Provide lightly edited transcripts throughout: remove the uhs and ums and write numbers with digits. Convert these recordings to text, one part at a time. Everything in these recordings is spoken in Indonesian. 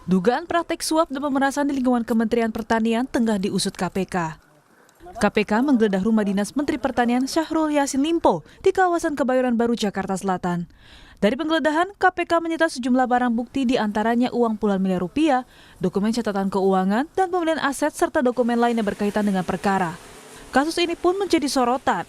Dugaan praktek suap dan pemerasan di lingkungan Kementerian Pertanian tengah diusut KPK. KPK menggeledah rumah dinas Menteri Pertanian Syahrul Yassin Limpo di kawasan Kebayoran Baru, Jakarta Selatan. Dari penggeledahan, KPK menyita sejumlah barang bukti di antaranya uang puluhan miliar rupiah, dokumen catatan keuangan, dan pembelian aset serta dokumen lain yang berkaitan dengan perkara. Kasus ini pun menjadi sorotan.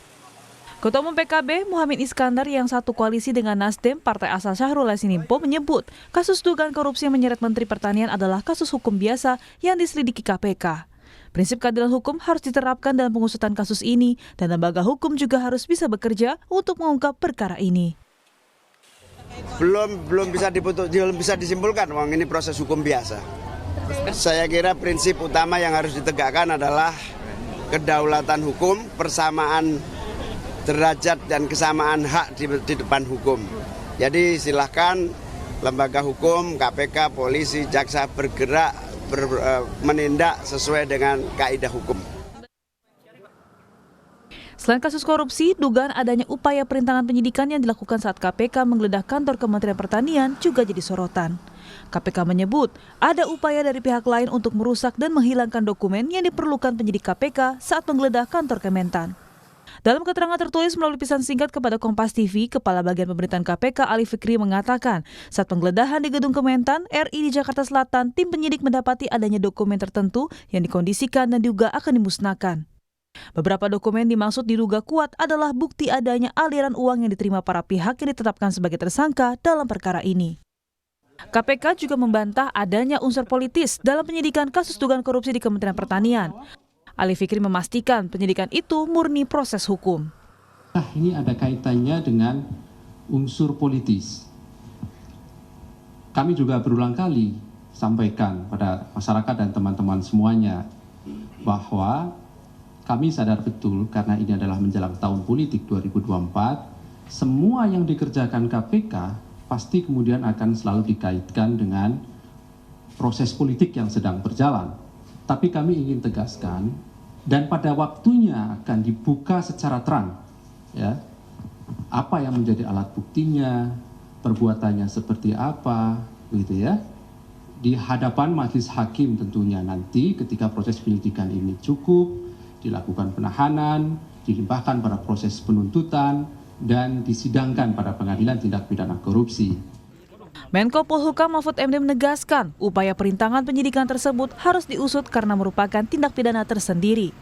Ketua Umum PKB Muhammad Iskandar yang satu koalisi dengan Nasdem, partai asal Syahrul Yassin Limpo, menyebut kasus dugaan korupsi yang menyeret Menteri Pertanian adalah kasus hukum biasa yang diselidiki KPK. Prinsip keadilan hukum harus diterapkan dalam pengusutan kasus ini dan lembaga hukum juga harus bisa bekerja untuk mengungkap perkara ini. Belum bisa disimpulkan, Wang, ini proses hukum biasa. Saya kira prinsip utama yang harus ditegakkan adalah kedaulatan hukum, persamaan derajat dan kesamaan hak di depan hukum. Jadi silahkan lembaga hukum, KPK, polisi, jaksa bergerak, menindak sesuai dengan kaidah hukum. Selain kasus korupsi, dugaan adanya upaya perintangan penyidikan yang dilakukan saat KPK menggeledah kantor Kementerian Pertanian juga jadi sorotan. KPK menyebut ada upaya dari pihak lain untuk merusak dan menghilangkan dokumen yang diperlukan penyidik KPK saat menggeledah kantor Kementan. Dalam keterangan tertulis melalui pesan singkat kepada Kompas TV, Kepala Bagian Pemerintahan KPK Ali Fikri mengatakan, saat penggeledahan di Gedung Kementan RI di Jakarta Selatan, tim penyidik mendapati adanya dokumen tertentu yang dikondisikan dan diduga akan dimusnahkan. Beberapa dokumen dimaksud diduga kuat adalah bukti adanya aliran uang yang diterima para pihak yang ditetapkan sebagai tersangka dalam perkara ini. KPK juga membantah adanya unsur politis dalam penyidikan kasus dugaan korupsi di Kementerian Pertanian. Ali Fikri memastikan penyidikan itu murni proses hukum. Ini ada kaitannya dengan unsur politis. Kami juga berulang kali sampaikan pada masyarakat dan teman-teman semuanya bahwa kami sadar betul karena ini adalah menjelang tahun politik 2024, semua yang dikerjakan KPK pasti kemudian akan selalu dikaitkan dengan proses politik yang sedang berjalan. Tapi kami ingin tegaskan, dan pada waktunya akan dibuka secara terang, ya, apa yang menjadi alat buktinya, perbuatannya seperti apa, begitu ya, di hadapan majelis hakim tentunya nanti ketika proses penyidikan ini cukup, dilakukan penahanan, dilimpahkan pada proses penuntutan, dan disidangkan pada pengadilan tindak pidana korupsi. Menko Polhukam Mahfud MD menegaskan upaya perintangan penyidikan tersebut harus diusut karena merupakan tindak pidana tersendiri.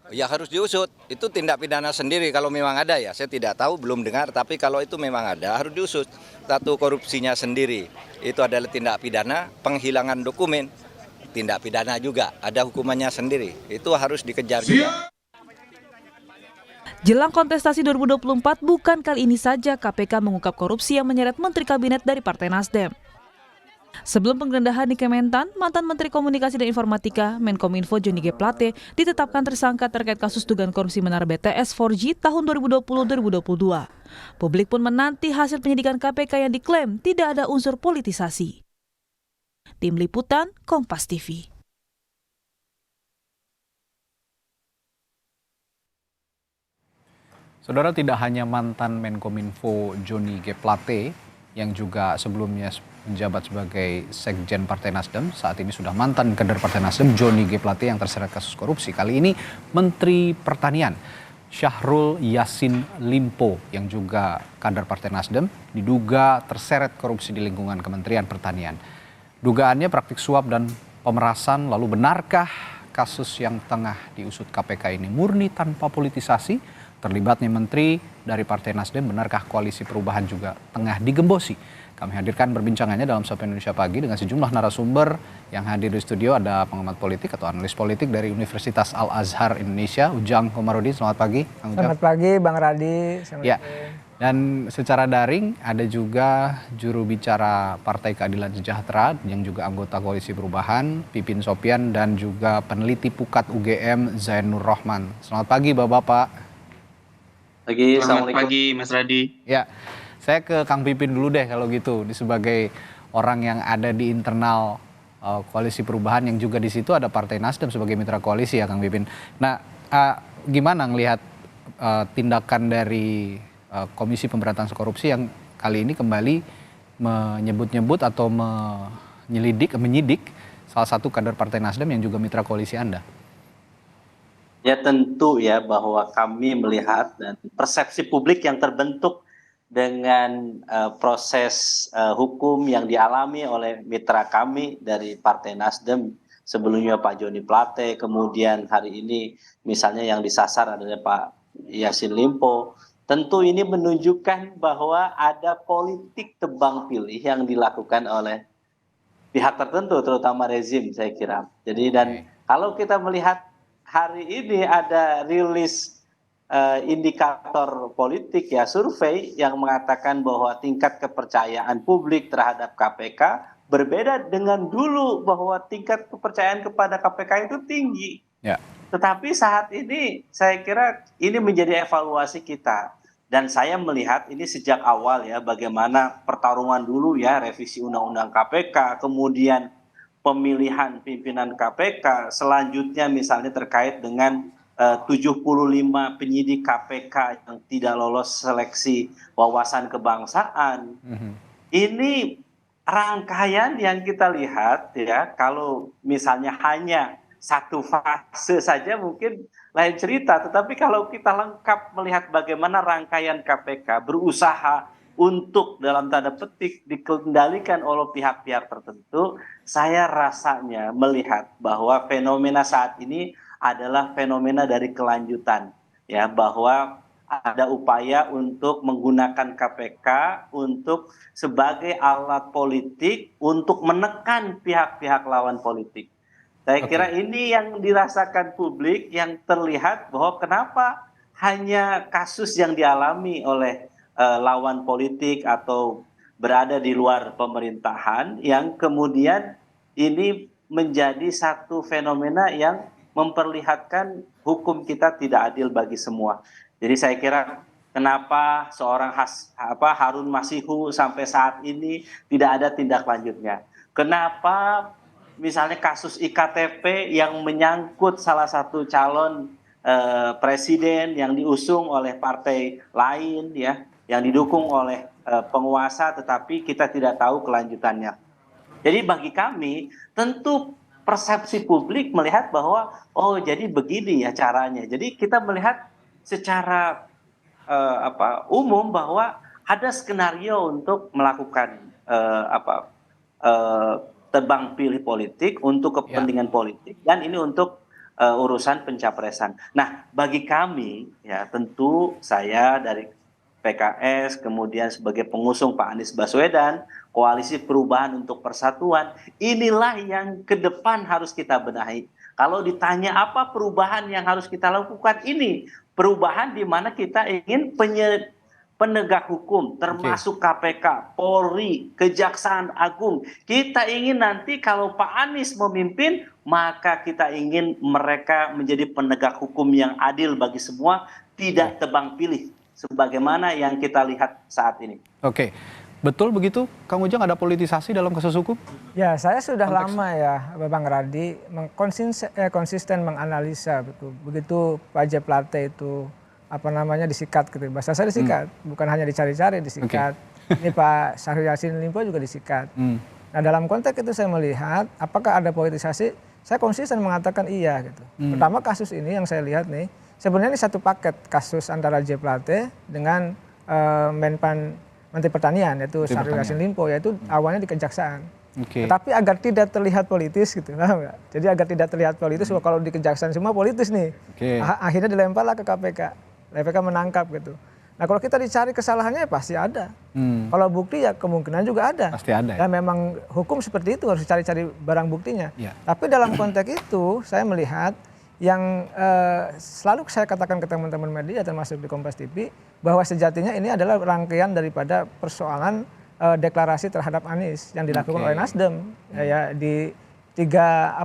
Ya harus diusut, itu tindak pidana sendiri kalau memang ada ya, saya tidak tahu, belum dengar, tapi kalau itu memang ada harus diusut. Satu korupsinya sendiri, itu adalah tindak pidana, penghilangan dokumen, tindak pidana juga, ada hukumannya sendiri, itu harus dikejar juga. Jelang kontestasi 2024, bukan kali ini saja KPK mengungkap korupsi yang menyeret Menteri Kabinet dari Partai Nasdem. Sebelum penggeledahan di Kementan, mantan Menteri Komunikasi dan Informatika Menkominfo Johnny G. Plate ditetapkan tersangka terkait kasus dugaan korupsi menara BTS 4G tahun 2020-2022. Publik pun menanti hasil penyidikan KPK yang diklaim tidak ada unsur politisasi. Tim Liputan, Kompas TV. Saudara, tidak hanya mantan Menkominfo Johnny G. Plate yang juga sebelumnya menjabat sebagai Sekjen Partai Nasdem, saat ini sudah mantan kader Partai Nasdem Johnny G. Plate yang terseret kasus korupsi. Kali ini Menteri Pertanian Syahrul Yassin Limpo yang juga kader Partai Nasdem diduga terseret korupsi di lingkungan Kementerian Pertanian. Dugaannya praktik suap dan pemerasan, lalu benarkah kasus yang tengah diusut KPK ini murni tanpa politisasi? Terlibatnya menteri dari Partai Nasdem, benarkah Koalisi Perubahan juga tengah digembosi? Kami hadirkan perbincangannya dalam Sapa Indonesia Pagi dengan sejumlah narasumber yang hadir di studio. Ada pengamat politik atau analis politik dari Universitas Al-Azhar Indonesia, Ujang Komarudin. Selamat pagi, Kang Ujang. Selamat pagi, Bang Radi. Ya. Dan secara daring ada juga juru bicara Partai Keadilan Sejahtera yang juga anggota Koalisi Perubahan, Pipin Sopian, dan juga peneliti Pukat UGM Zainur Rahman. Selamat pagi, Bapak-bapak. Selamat pagi Mas Radi. Ya, saya ke Kang Pipin dulu deh kalau gitu, sebagai orang yang ada di internal Koalisi Perubahan yang juga di situ ada Partai Nasdem sebagai mitra koalisi ya Kang Pipin. Nah, gimana ngelihat tindakan dari Komisi Pemberantasan Korupsi yang kali ini kembali menyebut-nyebut atau menyidik salah satu kader Partai Nasdem yang juga mitra koalisi Anda? Ya tentu ya bahwa kami melihat dan persepsi publik yang terbentuk dengan proses hukum yang dialami oleh mitra kami dari Partai Nasdem, sebelumnya Pak Joni Plate, kemudian hari ini misalnya yang disasar adalah Pak Yassin Limpo. Tentu ini menunjukkan bahwa ada politik tebang pilih yang dilakukan oleh pihak tertentu, terutama rezim saya kira. Jadi dan kalau kita melihat hari ini ada rilis indikator politik ya, survei yang mengatakan bahwa tingkat kepercayaan publik terhadap KPK berbeda dengan dulu, bahwa tingkat kepercayaan kepada KPK itu tinggi. Ya. Tetapi saat ini saya kira ini menjadi evaluasi kita. Dan saya melihat ini sejak awal ya, bagaimana pertarungan dulu ya, revisi Undang-Undang KPK, kemudian pemilihan pimpinan KPK, selanjutnya misalnya terkait dengan 75 penyidik KPK yang tidak lolos seleksi wawasan kebangsaan. Ini rangkaian yang kita lihat ya, kalau misalnya hanya satu fase saja mungkin lain cerita, tetapi kalau kita lengkap melihat bagaimana rangkaian KPK berusaha untuk dalam tanda petik dikendalikan oleh pihak-pihak tertentu, saya rasanya melihat bahwa fenomena saat ini adalah fenomena dari kelanjutan ya, bahwa ada upaya untuk menggunakan KPK untuk sebagai alat politik untuk menekan pihak-pihak lawan politik. Saya kira ini yang dirasakan publik, yang terlihat bahwa kenapa hanya kasus yang dialami oleh lawan politik atau berada di luar pemerintahan yang kemudian ini menjadi satu fenomena yang memperlihatkan hukum kita tidak adil bagi semua. Jadi saya kira kenapa seorang Harun Masihu sampai saat ini tidak ada tindak lanjutnya. Kenapa misalnya kasus IKTP yang menyangkut salah satu calon presiden yang diusung oleh partai lain ya, yang didukung oleh penguasa, tetapi kita tidak tahu kelanjutannya. Jadi bagi kami tentu persepsi publik melihat bahwa oh jadi begini ya caranya. Jadi kita melihat secara umum bahwa ada skenario untuk melakukan tebang pilih politik untuk kepentingan politik, dan ini untuk urusan pencapresan. Nah, bagi kami ya tentu saya dari PKS kemudian sebagai pengusung Pak Anies Baswedan, Koalisi Perubahan untuk Persatuan, inilah yang ke depan harus kita benahi. Kalau ditanya apa perubahan yang harus kita lakukan, ini perubahan di mana kita ingin penegak hukum, termasuk KPK, Polri, Kejaksaan Agung. Kita ingin nanti kalau Pak Anies memimpin, maka kita ingin mereka menjadi penegak hukum yang adil bagi semua, tidak tebang pilih, sebagaimana yang kita lihat saat ini. Oke, betul begitu, Kang Ujang, ada politisasi dalam kasus hukum? Ya, saya sudah lama ya, Bang Radi, konsisten menganalisa begitu Pak J. Plate itu disikat gitu. Bahasa saya disikat, bukan hanya dicari-cari, disikat. Ini Pak Syahrul Yassin Limpo juga disikat. Nah, dalam konteks itu saya melihat apakah ada politisasi, saya konsisten mengatakan iya gitu. Pertama, kasus ini yang saya lihat nih, sebenarnya ini satu paket kasus antara J. Plate dengan Menteri Pertanian, yaitu Syahrul Yassin Limpo, yaitu awalnya di Kejaksaan. Tetapi agar tidak terlihat politis gitu, jadi agar tidak terlihat politis, kalau di Kejaksaan semua politis nih, akhirnya dilemparlah ke KPK. KPK menangkap gitu. Nah, kalau kita dicari kesalahannya pasti ada. Kalau bukti ya kemungkinan juga ada. Pasti ada. Dan memang hukum seperti itu harus cari-cari barang buktinya. Tapi dalam konteks itu saya melihat yang selalu saya katakan ke teman-teman media termasuk di Kompas TV, bahwa sejatinya ini adalah rangkaian daripada persoalan deklarasi terhadap Anies yang dilakukan oleh Nasdem ya di 3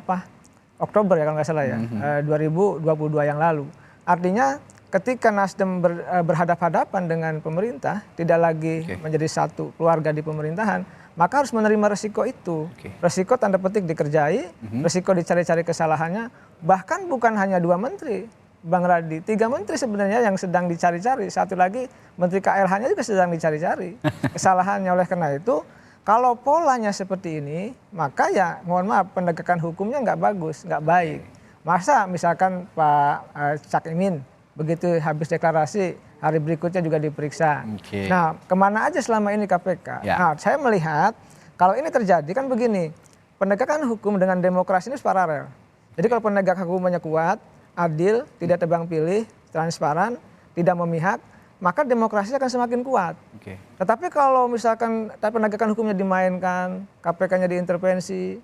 Oktober ya kalau nggak salah ya, 2022 yang lalu. Artinya ketika Nasdem berhadapan-hadapan dengan pemerintah, tidak lagi menjadi satu keluarga di pemerintahan, maka harus menerima resiko itu. Resiko tanda petik dikerjai, resiko dicari-cari kesalahannya, bahkan bukan hanya 2 menteri, Bang Radi, 3 menteri sebenarnya yang sedang dicari-cari. Satu lagi Menteri KLH-nya juga sedang dicari-cari kesalahannya. Oleh karena itu Kalau polanya seperti ini, maka ya mohon maaf penegakan hukumnya nggak bagus, nggak baik. Masa misalkan Pak Cak Imin begitu habis deklarasi hari berikutnya juga diperiksa. Oke. Nah, kemana aja selama ini KPK? Ya. Nah, saya melihat kalau ini terjadi kan begini, penegakan hukum dengan demokrasi ini paralel. Jadi kalau penegakan hukumnya kuat, adil, tidak tebang pilih, transparan, tidak memihak, maka demokrasi akan semakin kuat. Oke. Tetapi kalau misalkan penegakan hukumnya dimainkan, KPK-nya diintervensi,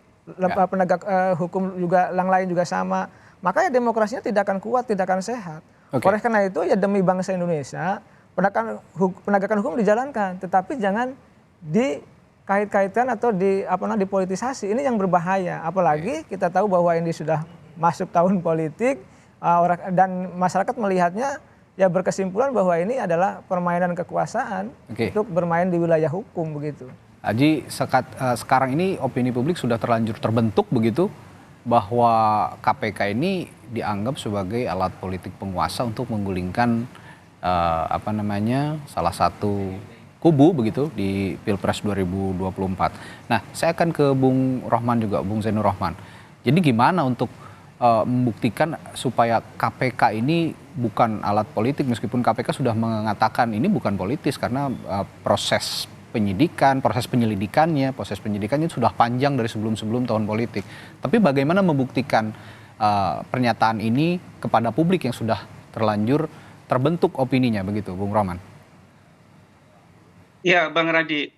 penegak hukum juga yang lain juga sama, maka ya demokrasinya tidak akan kuat, tidak akan sehat. Oke. Oleh karena itu ya demi bangsa Indonesia, penegakan hukum dijalankan, tetapi jangan dikait-kaitkan atau dipolitisasi. Ini yang berbahaya. Apalagi kita tahu bahwa ini sudah masuk tahun politik, dan masyarakat melihatnya ya berkesimpulan bahwa ini adalah permainan kekuasaan untuk bermain di wilayah hukum begitu. Haji, sekarang ini opini publik sudah terlanjur terbentuk begitu bahwa KPK ini dianggap sebagai alat politik penguasa untuk menggulingkan salah satu kubu begitu di Pilpres 2024. Nah, saya akan ke Bung Rohman juga, Bung Zainur Rohman. Jadi gimana untuk membuktikan supaya KPK ini bukan alat politik, meskipun KPK sudah mengatakan ini bukan politis karena proses penyelidikannya sudah panjang dari sebelum tahun politik. Tapi bagaimana membuktikan pernyataan ini kepada publik yang sudah terlanjur terbentuk opininya begitu, Bung Rohman? Ya, Bang Radi,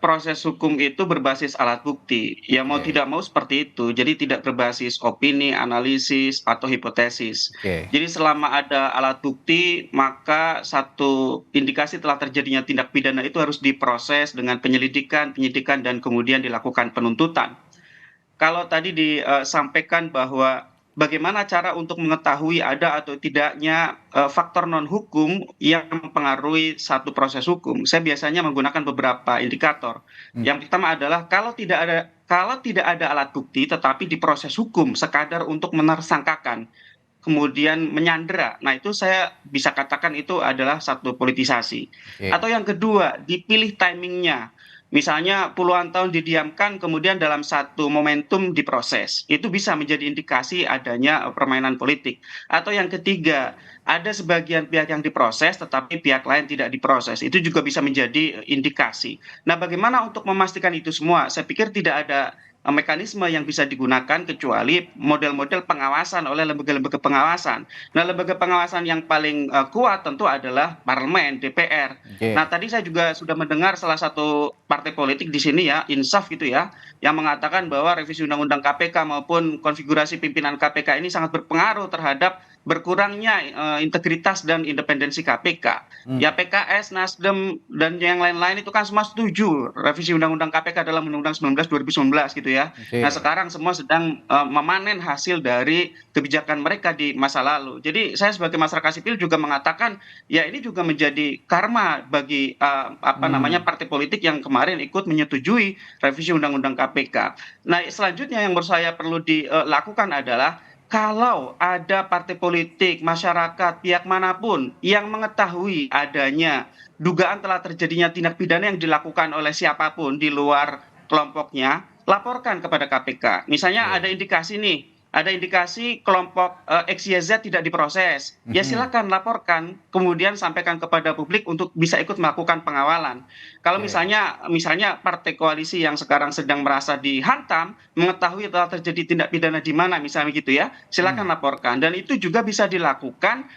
proses hukum itu berbasis alat bukti. Ya mau tidak mau seperti itu. Jadi tidak berbasis opini, analisis, atau hipotesis. Jadi selama ada alat bukti, maka satu indikasi telah terjadinya tindak pidana itu harus diproses dengan penyidikan, dan kemudian dilakukan penuntutan. Kalau tadi disampaikan bahwa bagaimana cara untuk mengetahui ada atau tidaknya faktor non-hukum yang mempengaruhi satu proses hukum. Saya biasanya menggunakan beberapa indikator. Yang pertama adalah kalau tidak ada alat bukti tetapi di proses hukum sekadar untuk menersangkakan, kemudian menyandera. Nah, itu saya bisa katakan itu adalah satu politisasi. Atau yang kedua, dipilih timingnya. Misalnya puluhan tahun didiamkan, kemudian dalam satu momentum diproses. Itu bisa menjadi indikasi adanya permainan politik. Atau yang ketiga, ada sebagian pihak yang diproses, tetapi pihak lain tidak diproses. Itu juga bisa menjadi indikasi. Nah, bagaimana untuk memastikan itu semua? Saya pikir tidak ada mekanisme yang bisa digunakan kecuali model-model pengawasan oleh lembaga-lembaga pengawasan. Nah, lembaga pengawasan yang paling kuat tentu adalah parlemen, DPR. Nah, tadi saya juga sudah mendengar salah satu partai politik di sini ya, Insaf gitu ya, yang mengatakan bahwa revisi Undang-Undang KPK maupun konfigurasi pimpinan KPK ini sangat berpengaruh terhadap berkurangnya integritas dan independensi KPK. Ya PKS, Nasdem, dan yang lain-lain itu kan semua setuju revisi Undang-Undang KPK dalam Undang-Undang 19 2019 gitu ya. Nah, sekarang semua sedang memanen hasil dari kebijakan mereka di masa lalu. Jadi saya sebagai masyarakat sipil juga mengatakan ya ini juga menjadi karma bagi partai politik yang kemarin ikut menyetujui revisi Undang-Undang KPK. Nah, selanjutnya yang menurut saya perlu dilakukan adalah kalau ada partai politik, masyarakat, pihak manapun yang mengetahui adanya dugaan telah terjadinya tindak pidana yang dilakukan oleh siapapun di luar kelompoknya, laporkan kepada KPK. Misalnya ada indikasi nih, ada indikasi kelompok XYZ tidak diproses, ya silakan laporkan, kemudian sampaikan kepada publik untuk bisa ikut melakukan pengawalan. Kalau misalnya partai koalisi yang sekarang sedang merasa dihantam, mengetahui telah terjadi tindak pidana di mana, misalnya gitu ya, silakan laporkan. Dan itu juga bisa dilakukan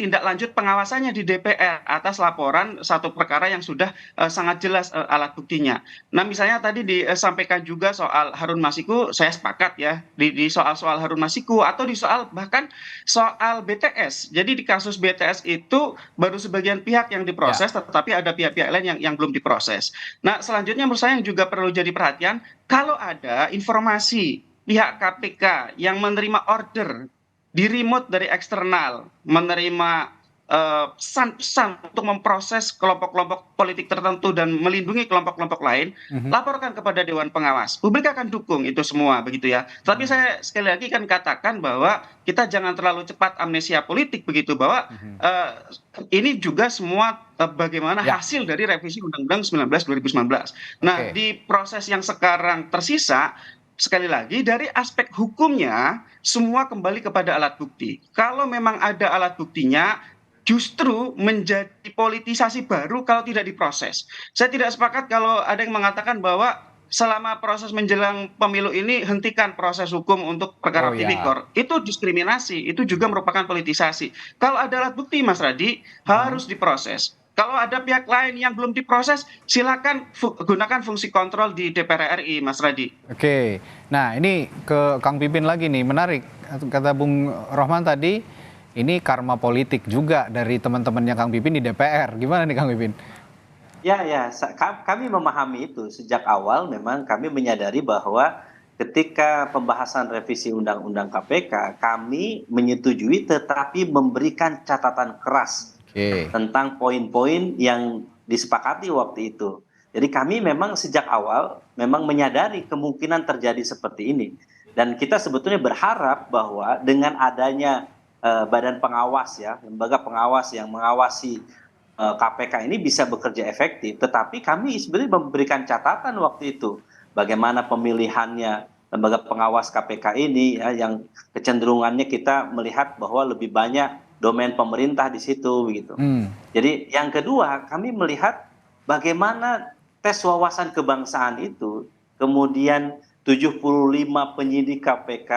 tindak lanjut pengawasannya di DPR atas laporan satu perkara yang sudah sangat jelas alat buktinya. Nah, misalnya tadi disampaikan juga soal Harun Masiku, saya sepakat ya di soal Harun Masiku atau di bahkan soal BTS. Jadi di kasus BTS itu baru sebagian pihak yang diproses, tetapi ada pihak-pihak lain yang belum diproses. Nah, selanjutnya menurut saya yang juga perlu jadi perhatian, kalau ada informasi pihak KPK yang menerima order di remote dari eksternal, menerima pesan-pesan untuk memproses kelompok-kelompok politik tertentu dan melindungi kelompok-kelompok lain, laporkan kepada Dewan Pengawas. Publik akan dukung itu semua, begitu ya. Tapi saya sekali lagi kan katakan bahwa kita jangan terlalu cepat amnesia politik, begitu, bahwa ini juga semua bagaimana hasil dari revisi Undang-Undang 19 2019. Nah, di proses yang sekarang tersisa, sekali lagi dari aspek hukumnya semua kembali kepada alat bukti. Kalau memang ada alat buktinya, justru menjadi politisasi baru kalau tidak diproses. Saya tidak sepakat kalau ada yang mengatakan bahwa selama proses menjelang pemilu ini hentikan proses hukum untuk perkara tipikor. Itu diskriminasi, itu juga merupakan politisasi. Kalau ada alat bukti, Mas Radi, harus diproses. Kalau ada pihak lain yang belum diproses, silakan gunakan fungsi kontrol di DPR RI, Mas Radi. Oke, nah ini ke Kang Pipin lagi nih, menarik. Kata Bung Rohman tadi, ini karma politik juga dari teman-temannya Kang Pipin di DPR. Gimana nih Kang Pipin? Ya, kami memahami itu. Sejak awal memang kami menyadari bahwa ketika pembahasan revisi Undang-Undang KPK, kami menyetujui tetapi memberikan catatan keras tentang poin-poin yang disepakati waktu itu. Jadi kami memang sejak awal memang menyadari kemungkinan terjadi seperti ini. Dan kita sebetulnya berharap bahwa dengan adanya badan pengawas ya, lembaga pengawas yang mengawasi KPK ini bisa bekerja efektif. Tetapi kami sebenarnya memberikan catatan waktu itu bagaimana pemilihannya lembaga pengawas KPK ini ya, yang kecenderungannya kita melihat bahwa lebih banyak domain pemerintah di situ begitu. Jadi yang kedua, kami melihat bagaimana tes wawasan kebangsaan itu, kemudian 75 penyidik KPK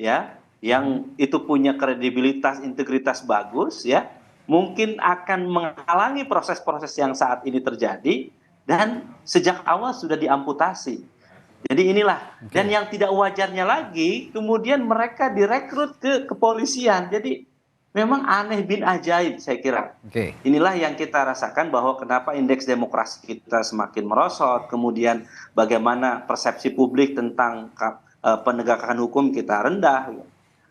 ya yang itu punya kredibilitas, integritas bagus ya, mungkin akan menghalangi proses-proses yang saat ini terjadi dan sejak awal sudah diamputasi. Jadi inilah, dan yang tidak wajarnya lagi, kemudian mereka direkrut ke kepolisian. Jadi memang aneh bin ajaib saya kira. Inilah yang kita rasakan bahwa kenapa indeks demokrasi kita semakin merosot, kemudian bagaimana persepsi publik tentang penegakan hukum kita rendah.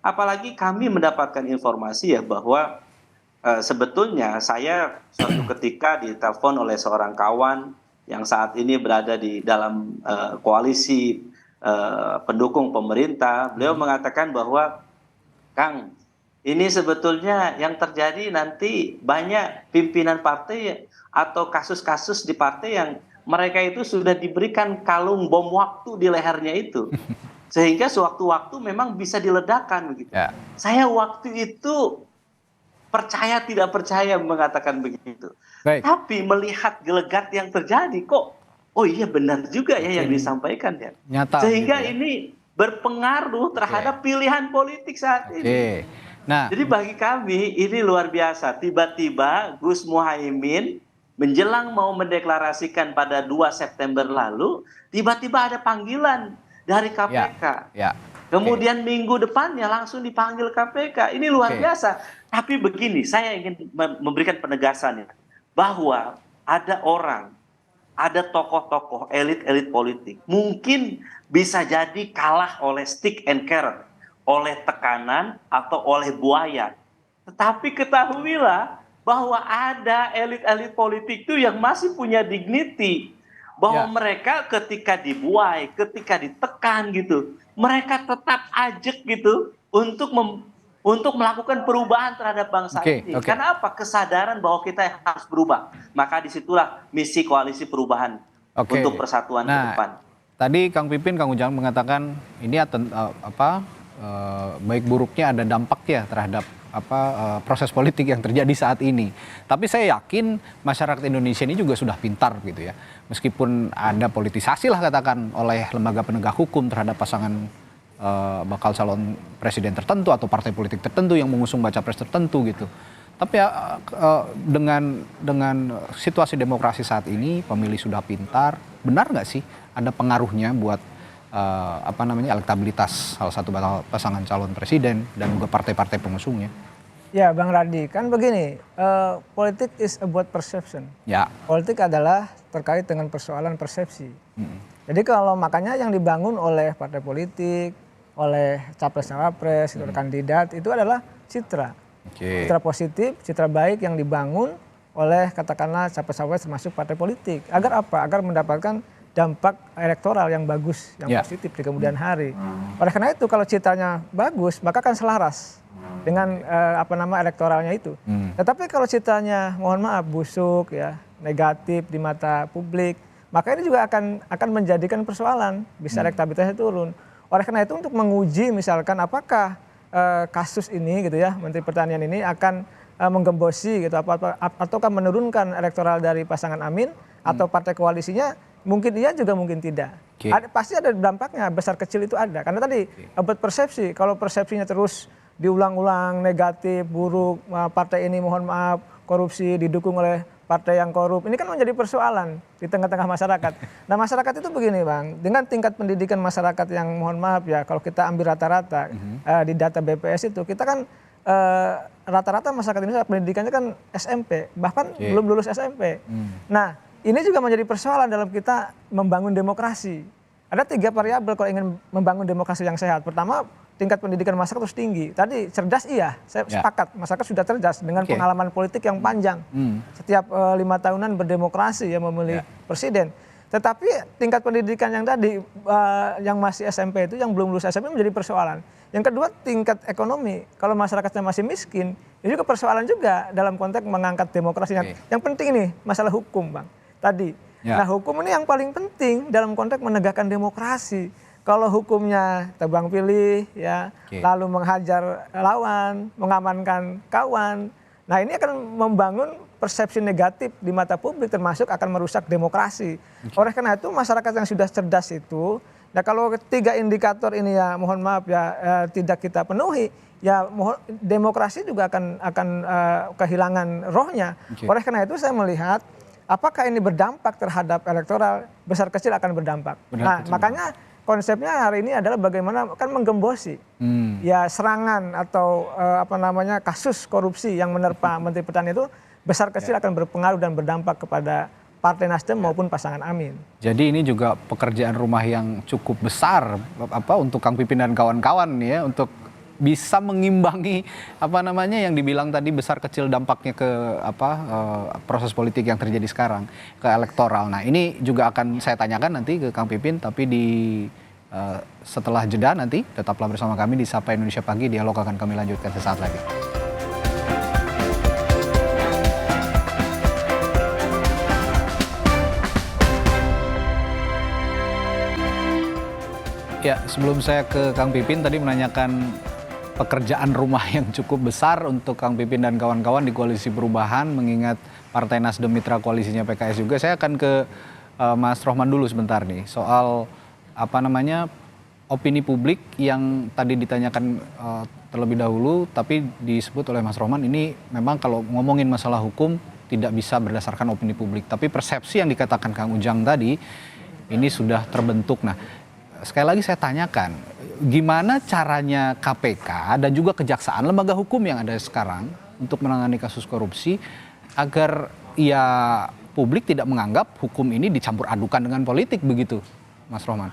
Apalagi kami mendapatkan informasi ya bahwa sebetulnya saya suatu ketika ditelepon oleh seorang kawan yang saat ini berada di dalam koalisi pendukung pemerintah. Beliau mengatakan bahwa, Kang, ini sebetulnya yang terjadi nanti banyak pimpinan partai atau kasus-kasus di partai yang mereka itu sudah diberikan kalung bom waktu di lehernya itu. Sehingga sewaktu-waktu memang bisa diledakkan begitu. Saya waktu itu percaya tidak percaya mengatakan begitu. Tapi melihat gelegat yang terjadi kok, oh iya benar juga ya yang disampaikan ya. Nyata, sehingga gitu ya. Ini berpengaruh terhadap pilihan politik saat ini. Nah, jadi bagi kami ini luar biasa. Tiba-tiba Gus Muhaimin menjelang mau mendeklarasikan pada 2 September lalu, tiba-tiba ada panggilan dari KPK. Kemudian minggu depannya langsung dipanggil KPK. Ini luar biasa. Tapi begini, saya ingin memberikan penegasannya. Bahwa ada orang, ada tokoh-tokoh, elit-elit politik. Mungkin bisa jadi kalah oleh stick and carrot. Oleh tekanan atau oleh buaya. Tetapi ketahuilah bahwa ada elit-elit politik itu yang masih punya dignity. Bahwa mereka ketika dibuai, ketika ditekan gitu, mereka tetap ajak gitu untuk melakukan perubahan terhadap bangsa ini. Karena apa? Kesadaran bahwa kita harus berubah. Maka disitulah misi koalisi perubahan untuk persatuan ke depan. Tadi Kang Pipin, Kang Ujang mengatakan ini baik buruknya ada dampaknya terhadap proses politik yang terjadi saat ini. Tapi saya yakin masyarakat Indonesia ini juga sudah pintar gitu ya. Meskipun ada politisasi lah katakan oleh lembaga penegak hukum terhadap pasangan bakal calon presiden tertentu atau partai politik tertentu yang mengusung baca pres tertentu gitu. Tapi dengan situasi demokrasi saat ini, pemilih sudah pintar, benar nggak sih ada pengaruhnya buat elektabilitas salah satu pasangan calon presiden dan juga partai-partai pengusungnya? Ya, Bang Radi, kan begini, politik is about perception. Politik adalah terkait dengan persoalan persepsi. Jadi kalau makanya yang dibangun oleh partai politik, oleh capres-cawapres, kandidat, itu adalah citra. Citra positif, citra baik yang dibangun oleh katakanlah capres-capres termasuk partai politik. Agar apa? Agar mendapatkan dampak elektoral yang bagus, yang positif di kemudian hari. Oleh karena itu kalau citranya bagus, maka akan selaras dengan elektoralnya itu. Tetapi kalau citranya mohon maaf busuk ya, negatif di mata publik, maka ini juga akan menjadikan persoalan, bisa elektabilitasnya turun. Oleh karena itu untuk menguji misalkan apakah kasus ini gitu ya, Menteri Pertanian ini akan menggembosi gitu ataukah menurunkan elektoral dari pasangan Amin atau partai koalisinya, mungkin iya juga mungkin tidak. Pasti ada dampaknya, besar kecil itu ada. Karena tadi obat persepsi, kalau persepsinya terus diulang-ulang negatif, buruk, partai ini mohon maaf korupsi, didukung oleh partai yang korup, ini kan menjadi persoalan di tengah-tengah masyarakat. Nah masyarakat itu begini Bang, dengan tingkat pendidikan masyarakat yang mohon maaf ya, kalau kita ambil rata-rata di data BPS itu, kita kan rata-rata masyarakat Indonesia pendidikannya kan SMP, bahkan belum lulus SMP. Nah ini juga menjadi persoalan dalam kita membangun demokrasi. Ada 3 variabel kalau ingin membangun demokrasi yang sehat. Pertama, tingkat pendidikan masyarakat harus tinggi. Tadi cerdas iya, saya sepakat. Masyarakat sudah cerdas dengan pengalaman politik yang panjang. Setiap 5 tahunan berdemokrasi ya memilih presiden. Tetapi tingkat pendidikan yang tadi yang masih SMP itu, yang belum lulus SMP menjadi persoalan. Yang kedua tingkat ekonomi. Kalau masyarakatnya masih miskin, ini juga persoalan juga dalam konteks mengangkat demokrasi. Yang penting ini masalah hukum Bang. Tadi. Nah hukum ini yang paling penting dalam konteks menegakkan demokrasi. Kalau hukumnya tebang pilih, ya, lalu menghajar lawan, mengamankan kawan, nah ini akan membangun persepsi negatif di mata publik, termasuk akan merusak demokrasi. Oleh karena itu masyarakat yang sudah cerdas itu, nah kalau 3 indikator ini ya mohon maaf ya tidak kita penuhi, ya demokrasi juga akan kehilangan rohnya. Oleh karena itu saya melihat apakah ini berdampak terhadap elektoral, besar kecil akan berdampak. Nah makanya konsepnya hari ini adalah bagaimana kan menggembosi ya serangan atau kasus korupsi yang menerpa Menteri Pertanian itu besar kecil akan berpengaruh dan berdampak kepada Partai Nasdem maupun pasangan Amin. Jadi ini juga pekerjaan rumah yang cukup besar untuk Kang Pipin dan kawan-kawan ya, untuk bisa mengimbangi yang dibilang tadi besar kecil dampaknya ke proses politik yang terjadi sekarang ke elektoral. Nah ini juga akan saya tanyakan nanti ke Kang Pipin, tapi setelah jeda nanti tetaplah bersama kami di Sapa Indonesia Pagi. Dialog akan kami lanjutkan sesaat lagi. Ya, sebelum saya ke Kang Pipin tadi menanyakan pekerjaan rumah yang cukup besar untuk Kang Pipin dan kawan-kawan di Koalisi Perubahan, mengingat Partai Nasdem mitra koalisinya PKS juga. Saya akan ke Mas Rohman dulu sebentar nih, soal opini publik yang tadi ditanyakan terlebih dahulu, tapi disebut oleh Mas Rohman ini memang kalau ngomongin masalah hukum tidak bisa berdasarkan opini publik, tapi persepsi yang dikatakan Kang Ujang tadi ini sudah terbentuk. Nah, sekali lagi saya tanyakan, gimana caranya KPK dan juga Kejaksaan, lembaga hukum yang ada sekarang untuk menangani kasus korupsi agar ya publik tidak menganggap hukum ini dicampur adukan dengan politik begitu, Mas Rohman?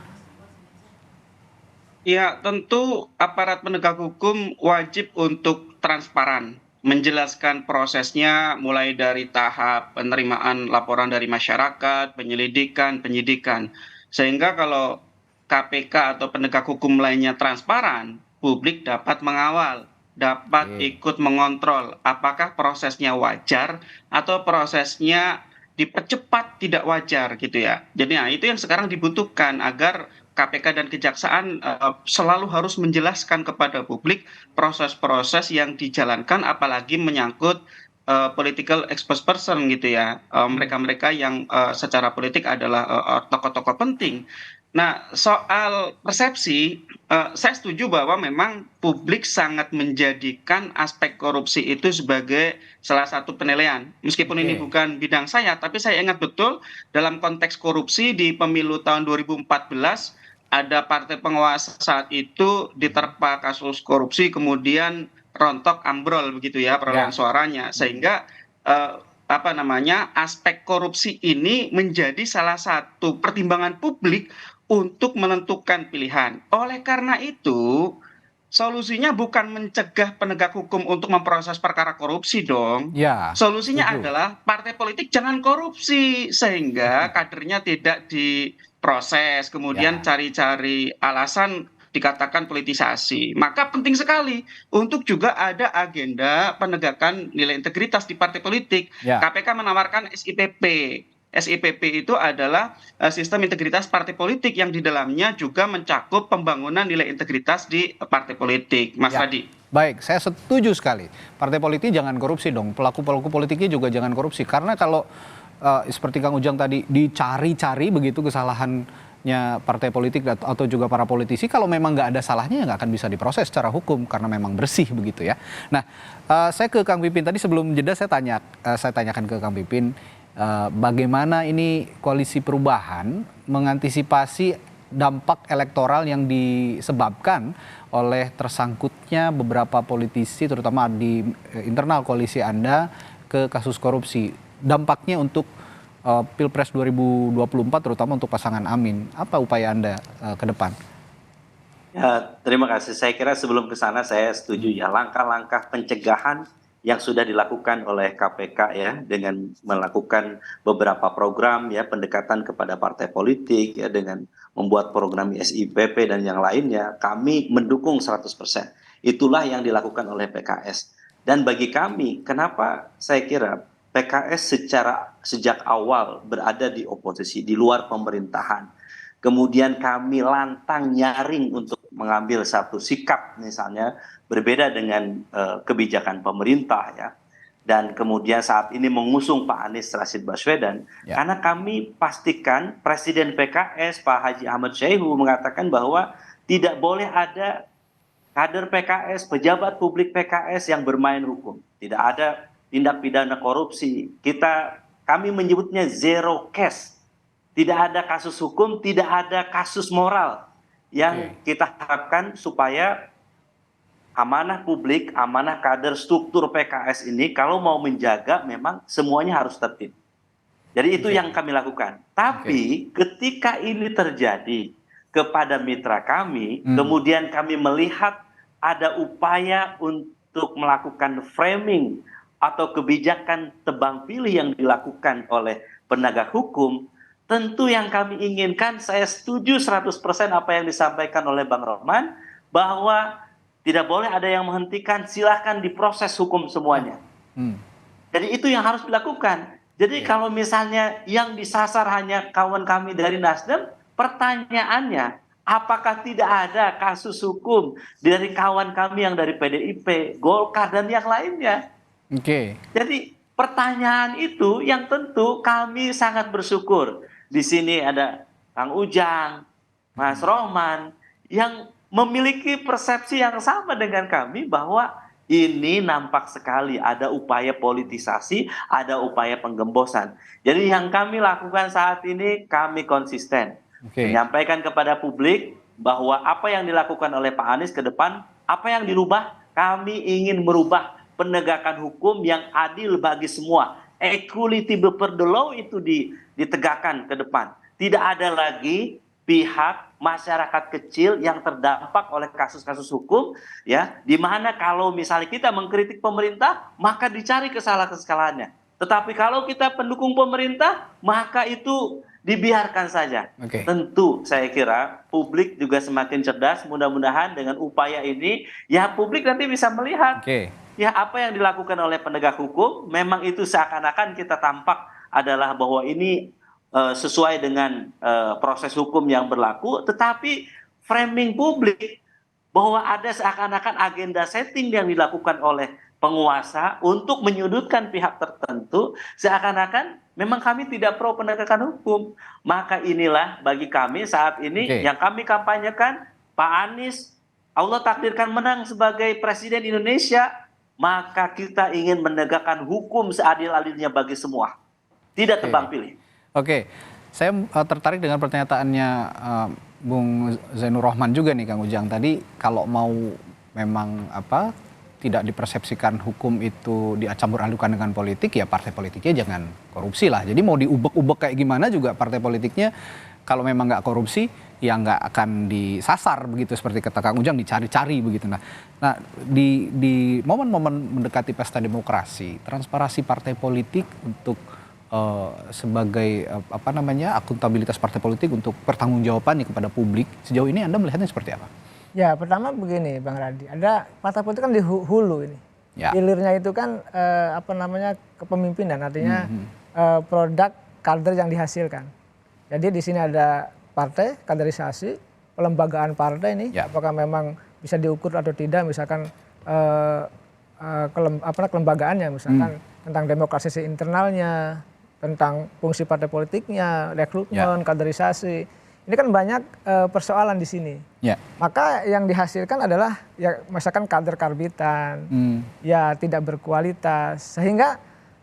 Ya, tentu aparat penegak hukum wajib untuk transparan, menjelaskan prosesnya mulai dari tahap penerimaan laporan dari masyarakat, penyelidikan, penyidikan. Sehingga kalau KPK atau penegak hukum lainnya transparan, publik dapat mengawal, dapat ikut mengontrol apakah prosesnya wajar atau prosesnya dipercepat tidak wajar gitu ya. Jadi itu yang sekarang dibutuhkan agar KPK dan Kejaksaan selalu harus menjelaskan kepada publik proses-proses yang dijalankan, apalagi menyangkut political exposed person gitu ya, mereka-mereka yang secara politik adalah tokoh-tokoh penting. Nah, soal persepsi, saya setuju bahwa memang publik sangat menjadikan aspek korupsi itu sebagai salah satu penilaian. Meskipun ini bukan bidang saya, tapi saya ingat betul dalam konteks korupsi di pemilu tahun 2014, ada partai penguasa saat itu diterpa kasus korupsi, kemudian rontok ambrol begitu ya perolehan suaranya, sehingga aspek korupsi ini menjadi salah satu pertimbangan publik untuk menentukan pilihan. Oleh karena itu, solusinya bukan mencegah penegak hukum untuk memproses perkara korupsi dong. Ya, Solusinya setuju. adalah partai politik jangan korupsi sehingga kadernya tidak diproses, kemudian Ya. cari-cari alasan dikatakan politisasi. Maka penting sekali untuk juga ada agenda penegakan nilai integritas di partai politik. Ya. KPK menawarkan SIPP. SIPP itu adalah sistem integritas partai politik yang di dalamnya juga mencakup pembangunan nilai integritas di partai politik, Mas Ya. Radi. Baik, saya setuju sekali. Partai politik jangan korupsi dong. Pelaku-pelaku politiknya juga jangan korupsi. Karena kalau seperti Kang Ujang tadi dicari-cari begitu kesalahannya partai politik atau juga para politisi, kalau memang nggak ada salahnya ya nggak akan bisa diproses secara hukum karena memang bersih begitu ya. Nah, saya ke Kang Pipin tadi sebelum jeda saya tanyakan ke Kang Pipin bagaimana ini koalisi perubahan mengantisipasi dampak elektoral yang disebabkan oleh tersangkutnya beberapa politisi terutama di internal koalisi Anda ke kasus korupsi. Dampaknya untuk Pilpres 2024 terutama untuk pasangan Amin. Apa upaya Anda ke depan? Ya, terima kasih. Saya kira sebelum ke sana saya setuju ya langkah-langkah pencegahan yang sudah dilakukan oleh KPK ya dengan melakukan beberapa program ya pendekatan kepada partai politik ya dengan membuat program SIPP dan yang lainnya kami mendukung 100%. Itulah yang dilakukan oleh PKS. Dan bagi kami kenapa saya kira PKS sejak awal berada di oposisi di luar pemerintahan. Kemudian kami lantang nyaring untuk mengambil satu sikap misalnya berbeda dengan kebijakan pemerintah ya. Dan kemudian saat ini mengusung Pak Anies Rashid Baswedan. Ya. Karena kami pastikan Presiden PKS Pak Haji Ahmad Syaihu mengatakan bahwa tidak boleh ada kader PKS, pejabat publik PKS yang bermain hukum. Tidak ada tindak pidana korupsi. Kami menyebutnya zero case. Tidak ada kasus hukum, tidak ada kasus moral yang kita harapkan supaya amanah publik, amanah kader struktur PKS ini kalau mau menjaga memang semuanya harus tertib. Jadi itu yang kami lakukan. Tapi ketika ini terjadi kepada mitra kami, kemudian kami melihat ada upaya untuk melakukan framing atau kebijakan tebang pilih yang dilakukan oleh penegak hukum, tentu yang kami inginkan, saya setuju 100% apa yang disampaikan oleh Bang Rohman, bahwa tidak boleh ada yang menghentikan, silahkan diproses hukum semuanya. Jadi itu yang harus dilakukan. Jadi kalau misalnya yang disasar hanya kawan kami dari Nasdem, pertanyaannya, apakah tidak ada kasus hukum dari kawan kami yang dari PDIP, Golkar, dan yang lainnya? Jadi pertanyaan itu yang tentu kami sangat bersyukur. Di sini ada Kang Ujang, Mas Rohman, yang memiliki persepsi yang sama dengan kami bahwa ini nampak sekali ada upaya politisasi, ada upaya penggembosan. Jadi yang kami lakukan saat ini, kami konsisten. Menyampaikan kepada publik bahwa apa yang dilakukan oleh Pak Anies ke depan, apa yang dirubah, kami ingin merubah penegakan hukum yang adil bagi semua. Equality before the law itu ditegakkan ke depan. Tidak ada lagi pihak masyarakat kecil yang terdampak oleh kasus-kasus hukum ya, di mana kalau misalnya kita mengkritik pemerintah maka dicari kesalahan-kesalahannya. Tetapi kalau kita pendukung pemerintah maka itu dibiarkan saja. Tentu saya kira publik juga semakin cerdas, mudah-mudahan dengan upaya ini ya publik nanti bisa melihat ya apa yang dilakukan oleh penegak hukum memang itu seakan-akan kita tampak adalah bahwa ini sesuai dengan proses hukum yang berlaku, tetapi framing publik bahwa ada seakan-akan agenda setting yang dilakukan oleh penguasa untuk menyudutkan pihak tertentu, seakan-akan memang kami tidak pro penegakan hukum. Maka inilah bagi kami saat ini yang kami kampanyekan, Pak Anies, Allah takdirkan menang sebagai Presiden Indonesia, maka kita ingin menegakkan hukum seadil-adilnya bagi semua. Tidak tebang pilih. Saya tertarik dengan pernyataannya Bung Zainur Rohman juga nih Kang Ujang tadi, kalau mau memang tidak dipersepsikan hukum itu dicampur adukan dengan politik, ya partai politiknya jangan korupsi lah. Jadi mau diubek-ubek kayak gimana juga partai politiknya kalau memang nggak korupsi yang nggak akan disasar begitu seperti kata Kang Ujang, dicari-cari begitu. Nah, di momen-momen mendekati pesta demokrasi, transparansi partai politik untuk sebagai akuntabilitas partai politik untuk pertanggungjawabannya kepada publik, sejauh ini Anda melihatnya seperti apa? Ya, pertama begini Bang Radi, ada partai politik kan di hulu ini. Ya. Hilirnya itu kan kepemimpinan, artinya produk kader yang dihasilkan. Jadi di sini ada partai, kaderisasi, pelembagaan partai ini, apakah memang bisa diukur atau tidak, misalkan kelembagaannya, misalkan tentang demokrasi internalnya, tentang fungsi partai politiknya, rekrutmen, kaderisasi. Ini kan banyak persoalan di sini. Maka yang dihasilkan adalah ya misalkan kader karbitan, ya tidak berkualitas, sehingga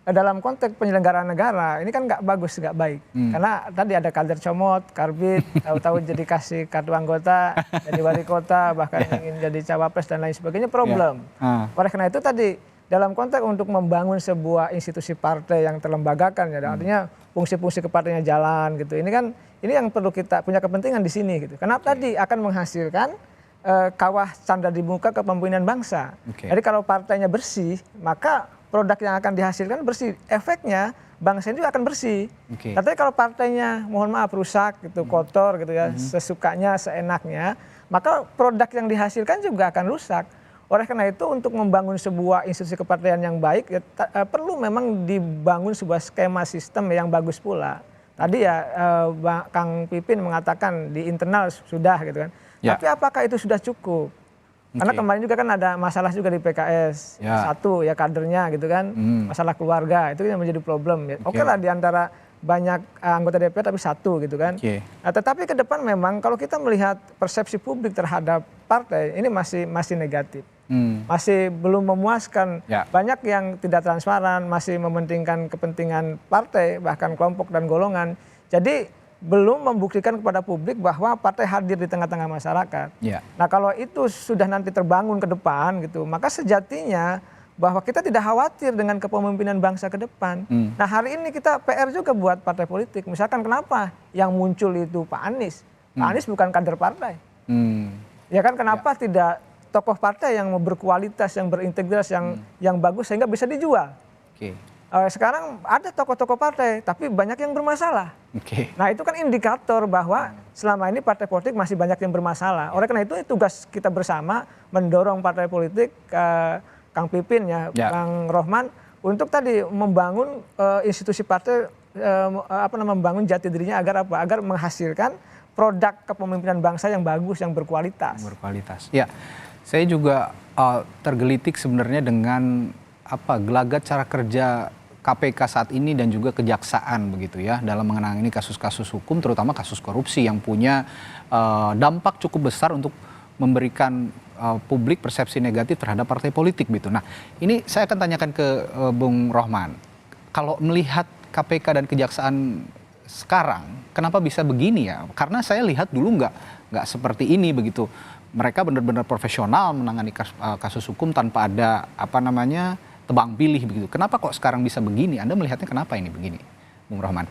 dalam konteks penyelenggaraan negara ini kan nggak bagus, nggak baik. Karena tadi ada kader comot, karbit, tahu-tahu jadi kasih kartu anggota, jadi wali kota, bahkan ingin jadi cawapres dan lain sebagainya, problem. Oleh karena itu tadi dalam konteks untuk membangun sebuah institusi partai yang terlembagakan, ya, artinya fungsi-fungsi kepartainya jalan gitu. Ini kan yang perlu kita punya kepentingan di sini gitu. Karena tadi akan menghasilkan kawah canda di muka kepemimpinan bangsa. Jadi kalau partainya bersih, maka produk yang akan dihasilkan bersih. Efeknya bangsa ini juga akan bersih. Tapi kalau partainya mohon maaf rusak gitu, kotor gitu ya, sesukanya, seenaknya, maka produk yang dihasilkan juga akan rusak. Oleh karena itu untuk membangun sebuah institusi kepartaian yang baik ya, perlu memang dibangun sebuah skema sistem yang bagus pula. Tadi ya Kang Pipin mengatakan di internal sudah gitu kan. Tapi apakah itu sudah cukup? Karena kemarin juga kan ada masalah juga di PKS. Satu ya kadernya gitu kan, masalah keluarga itu yang menjadi problem. Oke lah di antara banyak anggota DPR tapi satu gitu kan. Nah, tetapi ke depan memang kalau kita melihat persepsi publik terhadap partai ini masih negatif. Masih belum memuaskan, banyak yang tidak transparan, masih mementingkan kepentingan partai, bahkan kelompok dan golongan. Jadi belum membuktikan kepada publik bahwa partai hadir di tengah-tengah masyarakat. Nah kalau itu sudah nanti terbangun ke depan gitu, maka sejatinya bahwa kita tidak khawatir dengan kepemimpinan bangsa ke depan. Nah hari ini kita PR juga buat partai politik. Misalkan kenapa yang muncul itu Pak Anies? Pak Anies bukan kader partai. Ya kan kenapa tidak tokoh partai yang berkualitas, yang berintegritas, yang bagus sehingga bisa dijual. Sekarang ada tokoh-tokoh partai, tapi banyak yang bermasalah. Nah itu kan indikator bahwa selama ini partai politik masih banyak yang bermasalah. Oleh karena itu tugas kita bersama mendorong partai politik, Kang Pipin ya, Kang Rohman, untuk tadi membangun institusi partai, membangun jati dirinya agar apa? Agar menghasilkan produk kepemimpinan bangsa yang bagus, yang berkualitas. Ya. Saya juga tergelitik sebenarnya dengan gelagat cara kerja KPK saat ini dan juga kejaksaan begitu ya dalam menangani kasus-kasus hukum, terutama kasus korupsi yang punya dampak cukup besar untuk memberikan publik persepsi negatif terhadap partai politik gitu. Nah, ini saya akan tanyakan ke Bung Rohman. Kalau melihat KPK dan kejaksaan sekarang, kenapa bisa begini ya? Karena saya lihat dulu nggak seperti ini begitu. Mereka benar-benar profesional menangani kasus hukum tanpa ada tebang pilih begitu. Kenapa kok sekarang bisa begini? Anda melihatnya kenapa ini begini, Bung Rohman?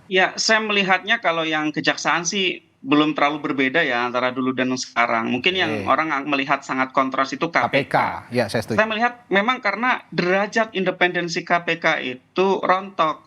Ya, saya melihatnya kalau yang kejaksaan sih belum terlalu berbeda ya antara dulu dan sekarang. Mungkin yang orang melihat sangat kontras itu KPK. Ya, saya setuju. Saya melihat memang karena derajat independensi KPK itu rontok.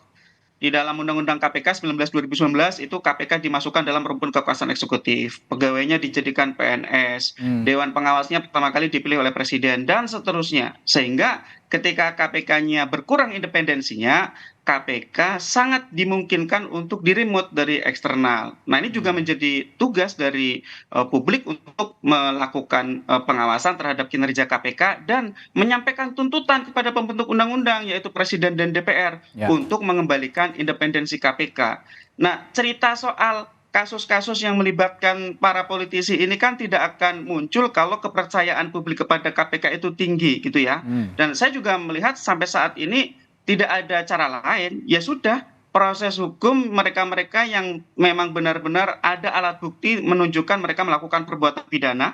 Di dalam Undang-Undang KPK 19/2019 itu KPK dimasukkan dalam rumpun kekuasaan eksekutif. Pegawainya dijadikan PNS. Dewan pengawasnya pertama kali dipilih oleh presiden dan seterusnya. Sehingga ketika KPK-nya berkurang independensinya, KPK sangat dimungkinkan untuk di-remote dari eksternal. Nah ini juga menjadi tugas dari publik untuk melakukan pengawasan terhadap kinerja KPK dan menyampaikan tuntutan kepada pembentuk undang-undang yaitu Presiden dan DPR untuk mengembalikan independensi KPK. Nah cerita soal kasus-kasus yang melibatkan para politisi ini kan tidak akan muncul kalau kepercayaan publik kepada KPK itu tinggi gitu ya. Dan saya juga melihat sampai saat ini tidak ada cara lain, ya sudah proses hukum mereka-mereka yang memang benar-benar ada alat bukti menunjukkan mereka melakukan perbuatan pidana.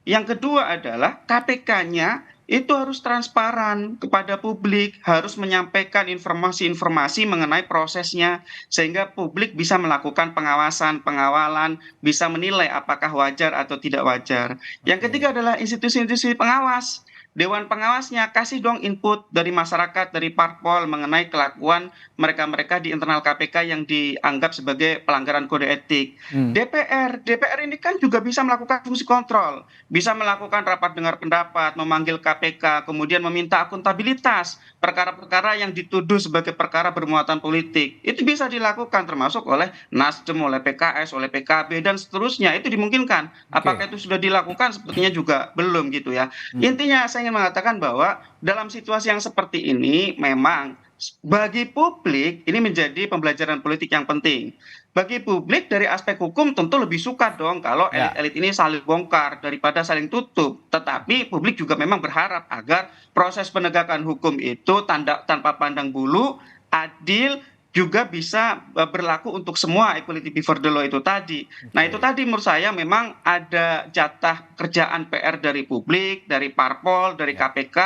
Yang kedua adalah KPK-nya itu harus transparan kepada publik, harus menyampaikan informasi-informasi mengenai prosesnya, sehingga publik bisa melakukan pengawasan, pengawalan, bisa menilai apakah wajar atau tidak wajar. Yang ketiga adalah institusi-institusi pengawas. Dewan pengawasnya kasih dong input dari masyarakat, dari parpol mengenai kelakuan mereka-mereka di internal KPK yang dianggap sebagai pelanggaran kode etik. DPR ini kan juga bisa melakukan fungsi kontrol, bisa melakukan rapat dengar pendapat, memanggil KPK, kemudian meminta akuntabilitas perkara-perkara yang dituduh sebagai perkara bermuatan politik. Itu bisa dilakukan termasuk oleh Nasdem, oleh PKS, oleh PKB dan seterusnya. Itu dimungkinkan. Apakah itu sudah dilakukan? Sepertinya juga belum gitu ya. Intinya saya ingin mengatakan bahwa dalam situasi yang seperti ini memang bagi publik ini menjadi pembelajaran politik yang penting. Bagi publik dari aspek hukum tentu lebih suka dong kalau elit-elit ini saling bongkar daripada saling tutup. Tetapi publik juga memang berharap agar proses penegakan hukum itu tanpa pandang bulu, adil, juga bisa berlaku untuk semua, equality before the law itu tadi. Nah itu tadi menurut saya memang ada jatah kerjaan PR dari publik, dari parpol, dari KPK,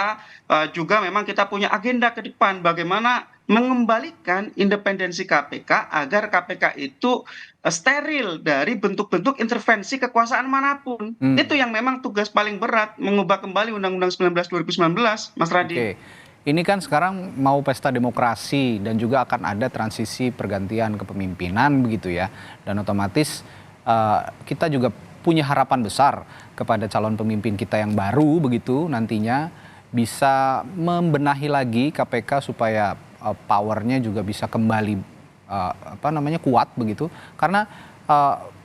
juga memang kita punya agenda ke depan bagaimana mengembalikan independensi KPK agar KPK itu steril dari bentuk-bentuk intervensi kekuasaan manapun. Itu yang memang tugas paling berat, mengubah kembali Undang-Undang 19 2019, Mas Radhi. Ini kan sekarang mau pesta demokrasi dan juga akan ada transisi pergantian kepemimpinan begitu ya. Dan otomatis kita juga punya harapan besar kepada calon pemimpin kita yang baru begitu nantinya bisa membenahi lagi KPK supaya powernya juga bisa kembali kuat begitu. Karena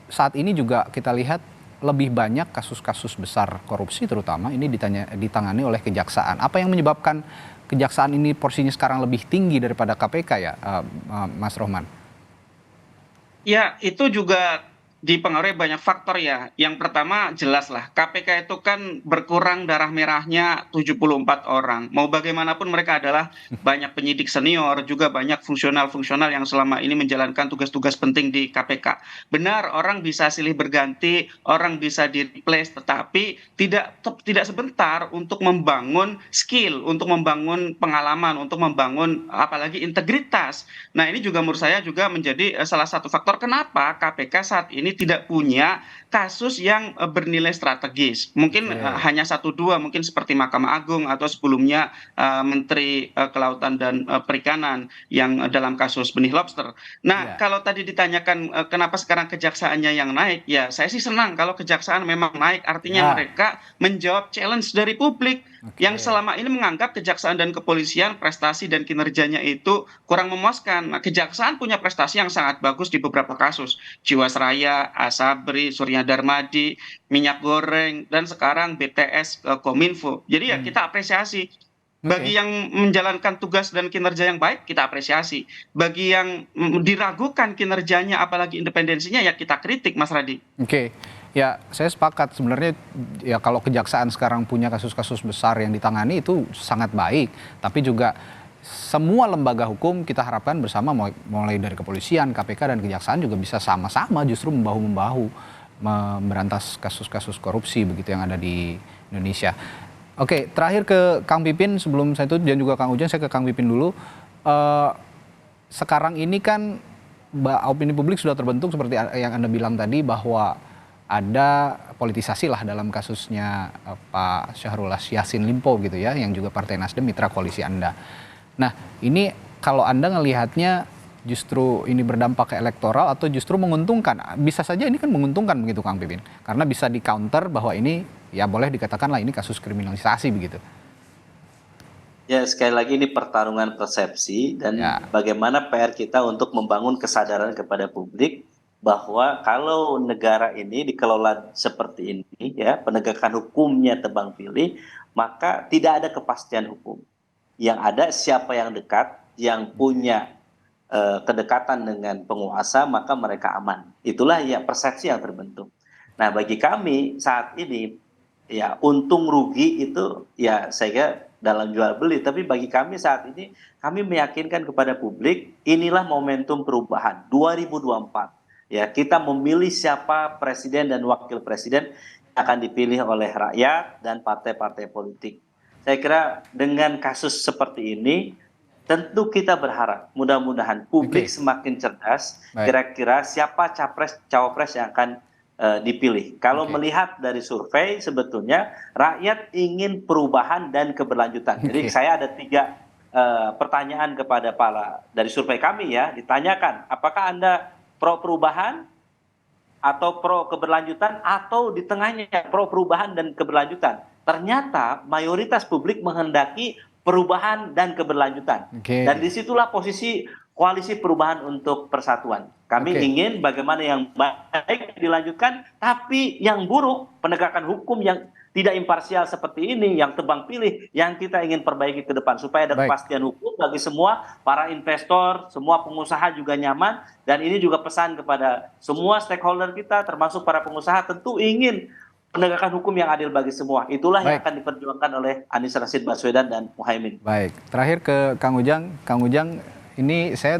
saat ini juga kita lihat lebih banyak kasus-kasus besar korupsi terutama ini ditangani oleh kejaksaan. Apa yang menyebabkan kejaksaan ini porsinya sekarang lebih tinggi daripada KPK ya, Mas Rohman? Ya, itu juga dipengaruhi banyak faktor ya. Yang pertama jelas lah, KPK itu kan berkurang darah merahnya 74 orang. Mau bagaimanapun mereka adalah banyak penyidik senior, juga banyak fungsional-fungsional yang selama ini menjalankan tugas-tugas penting di KPK. Benar, orang bisa silih berganti, orang bisa di-replace, tetapi tidak sebentar untuk membangun skill, untuk membangun pengalaman, untuk membangun apalagi integritas. Nah ini juga menurut saya juga menjadi salah satu faktor kenapa KPK saat ini tidak punya kasus yang bernilai strategis. Mungkin hanya 1-2, mungkin seperti Mahkamah Agung atau sebelumnya Menteri Kelautan dan Perikanan yang dalam kasus benih lobster. Nah, kalau tadi ditanyakan kenapa sekarang kejaksaannya yang naik, ya saya sih senang kalau kejaksaan memang naik, artinya mereka menjawab challenge dari publik yang selama ini menganggap kejaksaan dan kepolisian prestasi dan kinerjanya itu kurang memuaskan. Nah, kejaksaan punya prestasi yang sangat bagus di beberapa kasus. Jiwasraya, Asabri, Surya Darmadi, minyak goreng, dan sekarang BTS Kominfo. Jadi ya kita apresiasi. Bagi yang menjalankan tugas dan kinerja yang baik, kita apresiasi. Bagi yang diragukan kinerjanya, apalagi independensinya, ya kita kritik, Mas Radhi. Ya saya sepakat sebenarnya ya kalau kejaksaan sekarang punya kasus-kasus besar yang ditangani itu sangat baik. Tapi juga semua lembaga hukum kita harapkan bersama mulai dari kepolisian, KPK dan kejaksaan juga bisa sama-sama justru membahu-membahu memberantas kasus-kasus korupsi begitu yang ada di Indonesia. Oke, terakhir ke Kang Pipin sebelum saya itu dan juga Kang Ujang, saya ke Kang Pipin dulu. Sekarang ini kan opini publik sudah terbentuk seperti yang Anda bilang tadi bahwa ada politisasi lah dalam kasusnya Pak Syahrul Yassin Limpo gitu ya, yang juga Partai Nasdem mitra koalisi Anda. Nah, ini kalau Anda ngelihatnya justru ini berdampak ke elektoral atau justru menguntungkan? Bisa saja ini kan menguntungkan begitu Kang Pipin, karena bisa di counter bahwa ini ya boleh dikatakanlah ini kasus kriminalisasi begitu. Ya sekali lagi ini pertarungan persepsi dan bagaimana PR kita untuk membangun kesadaran kepada publik bahwa kalau negara ini dikelola seperti ini ya, penegakan hukumnya tebang pilih, maka tidak ada kepastian hukum. Yang ada siapa yang dekat, yang punya kedekatan dengan penguasa, maka mereka aman. Itulah ya persepsi yang terbentuk. Nah bagi kami saat ini ya untung rugi itu ya saya kira dalam jual beli, tapi bagi kami saat ini kami meyakinkan kepada publik inilah momentum perubahan 2024. Ya, kita memilih siapa presiden dan wakil presiden yang akan dipilih oleh rakyat dan partai-partai politik. saya kira dengan kasus seperti ini, tentu kita berharap mudah-mudahan publik semakin cerdas, kira-kira siapa cawapres yang akan dipilih. Kalau melihat dari survei, sebetulnya rakyat ingin perubahan dan keberlanjutan. Jadi saya ada 3 pertanyaan kepada dari survei kami ya, ditanyakan apakah Anda pro perubahan atau pro keberlanjutan atau di tengahnya pro perubahan dan keberlanjutan. Ternyata mayoritas publik menghendaki perubahan dan keberlanjutan. Dan disitulah posisi koalisi perubahan untuk persatuan. Kami ingin bagaimana yang baik dilanjutkan, tapi yang buruk, penegakan hukum yang tidak imparsial seperti ini, yang tebang pilih, yang kita ingin perbaiki ke depan. Supaya ada kepastian hukum bagi semua, para investor, semua pengusaha juga nyaman. Dan ini juga pesan kepada semua stakeholder kita, termasuk para pengusaha, tentu ingin penegakan hukum yang adil bagi semua. Itulah yang akan diperjuangkan oleh Anies Rashid Baswedan dan Muhaimin. Baik, terakhir ke Kang Ujang. Kang Ujang, ini saya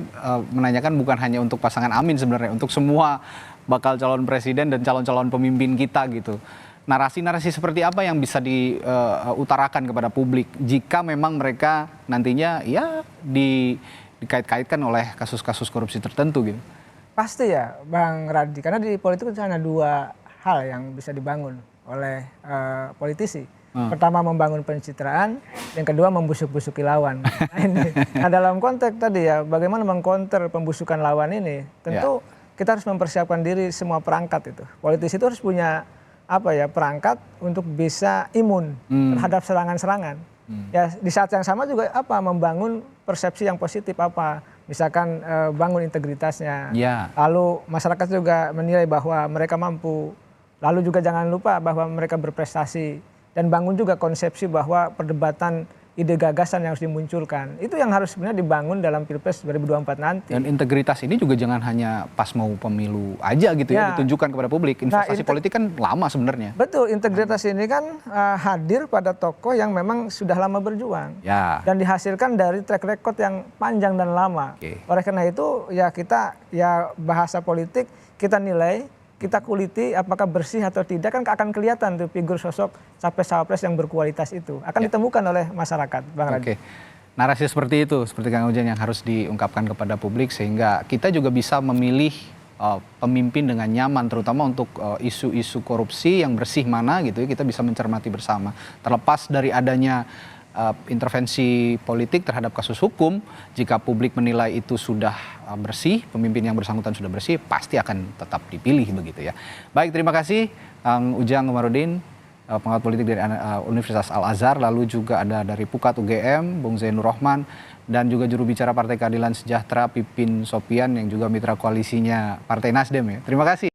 menanyakan bukan hanya untuk pasangan Amin sebenarnya, untuk semua bakal calon presiden dan calon-calon pemimpin kita gitu. Narasi-narasi seperti apa yang bisa diutarakan kepada publik jika memang mereka nantinya ya dikait-kaitkan oleh kasus-kasus korupsi tertentu gitu? Pasti ya, Bang Radi, karena di politik itu hanya 2 hal yang bisa dibangun oleh politisi. Pertama membangun pencitraan, yang kedua membusuk-busuki lawan. Nah, dalam konteks tadi ya, bagaimana mengcounter pembusukan lawan ini, tentu kita harus mempersiapkan diri semua perangkat itu. Politisi itu harus punya perangkat untuk bisa imun terhadap serangan-serangan. Ya di saat yang sama juga membangun persepsi yang positif misalkan bangun integritasnya. Lalu masyarakat juga menilai bahwa mereka mampu. Lalu juga jangan lupa bahwa mereka berprestasi dan bangun juga konsepsi bahwa perdebatan ide gagasan yang harus dimunculkan. Itu yang harus sebenarnya dibangun dalam Pilpres 2024 nanti. Dan integritas ini juga jangan hanya pas mau pemilu aja gitu ya, ditunjukkan kepada publik. Investasi politik kan lama sebenarnya. Betul, integritas ini kan hadir pada tokoh yang memang sudah lama berjuang. Dan dihasilkan dari track record yang panjang dan lama. Oleh karena itu ya kita bahasa politik kita nilai, kita kuliti apakah bersih atau tidak, kan akan kelihatan tuh figur sosok capres-cawapres yang berkualitas itu akan ditemukan oleh masyarakat, Bang Radi. Narasi seperti itu, seperti Kang Ujang yang harus diungkapkan kepada publik sehingga kita juga bisa memilih pemimpin dengan nyaman, terutama untuk isu-isu korupsi yang bersih mana gitu ya, kita bisa mencermati bersama. Terlepas dari adanya intervensi politik terhadap kasus hukum, jika publik menilai itu sudah bersih, pemimpin yang bersangkutan sudah bersih, pasti akan tetap dipilih begitu ya. Baik, terima kasih Kang Ujang Komarudin, pengamat politik dari Universitas Al-Azhar, lalu juga ada dari Pukat UGM, Bung Zainur Rohman, dan juga juru bicara Partai Keadilan Sejahtera Pipin Sopian yang juga mitra koalisinya Partai Nasdem ya. Terima kasih.